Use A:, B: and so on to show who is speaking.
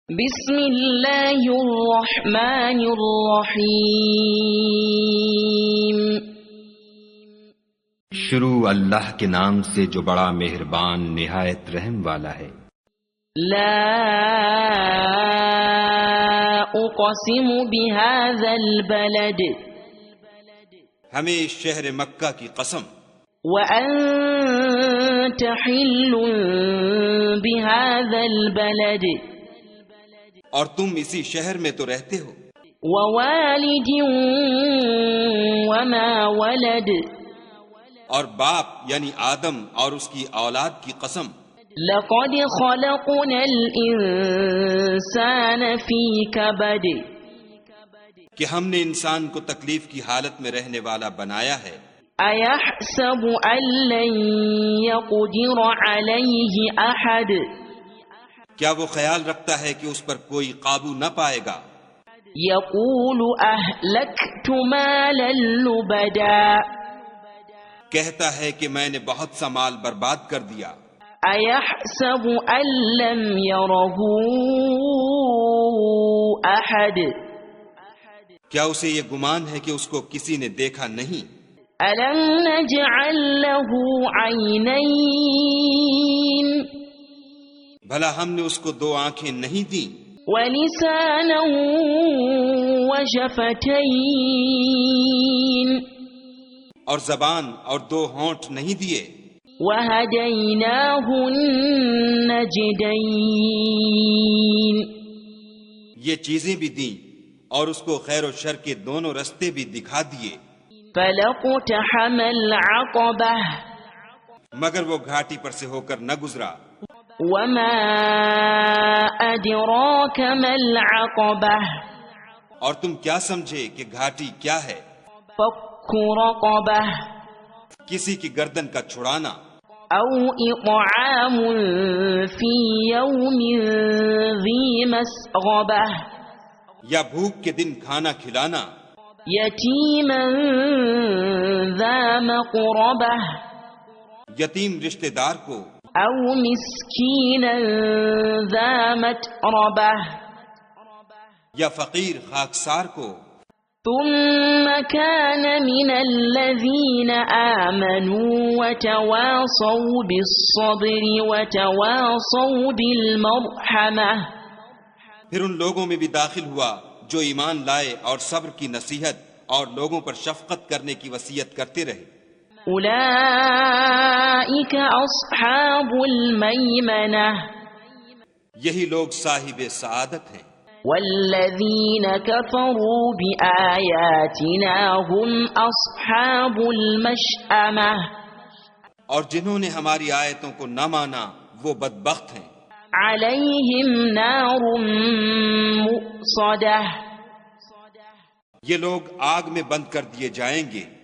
A: بسم اللہ الرحمن الرحیم۔
B: شروع اللہ کے نام سے جو بڑا مہربان نہایت رحم والا ہے۔
A: لا اقسم بهذا البلد،
C: ہمیں اس شہر مکہ کی قسم،
A: وأنت حل بهذا البلد،
C: اور تم اسی شہر میں تو رہتے ہو،
A: ووالد وما ولد،
C: اور باپ یعنی آدم اور اس کی اولاد کی قسم،
A: لقد خلقنا الانسان فی کبد،
C: کہ ہم نے انسان کو تکلیف کی حالت میں رہنے والا بنایا ہے۔
A: ایحسب ان لن یقدر علیہ احد،
C: کیا وہ خیال رکھتا ہے کہ اس پر کوئی قابو نہ پائے گا؟
A: یقول اہلکت مالا لبدا،
C: کہتا ہے کہ میں نے بہت سا مال برباد کر دیا۔
A: ایحسب ان لم یرہ احد،
C: کیا اسے یہ گمان ہے کہ اس کو کسی نے دیکھا نہیں؟
A: الم نجعل لہ عینین،
C: بھلا ہم نے اس کو دو آنکھیں نہیں دیں،
A: ولسانا وشفتین،
C: اور زبان اور دو ہونٹ نہیں دیے،
A: وہدیناہ النجدین،
C: یہ چیزیں بھی دیں اور اس کو خیر و شر کے دونوں رستے بھی دکھا دیے۔
A: فلقتحم العقبہ،
C: مگر وہ گھاٹی پر سے ہو کر نہ گزرا۔
A: وما ادراک ما العقبہ،
C: اور تم کیا سمجھے کہ گھاٹی کیا ہے؟
A: فک رقبہ،
C: کسی کی گردن کا چھڑانا،
A: او اطعام فی یوم ذی مسغبہ،
C: یا بھوک کے دن کھانا کھلانا،
A: یتیما ذا مقربہ،
C: یتیم رشتہ دار کو،
A: او مسکینا ذا متربہ،
C: یا فقیر خاکسار کو۔
A: ثم كان من الذين آمنوا وتواصوا بالصبر وتواصوا بالمرحمة،
C: پھر ان لوگوں میں بھی داخل ہوا جو ایمان لائے اور صبر کی نصیحت اور لوگوں پر شفقت کرنے کی وصیت کرتے رہے۔
A: أولئك أصحاب الميمنة،
C: یہی لوگ صاحب سعادت ہیں۔
A: والذين كفروا بآياتنا هم أصحاب المشأمة،
C: اور جنہوں نے ہماری آیتوں کو نہ مانا وہ بدبخت ہیں۔
A: عليهم نار مؤصدة،
C: یہ لوگ آگ میں بند کر دیے جائیں گے۔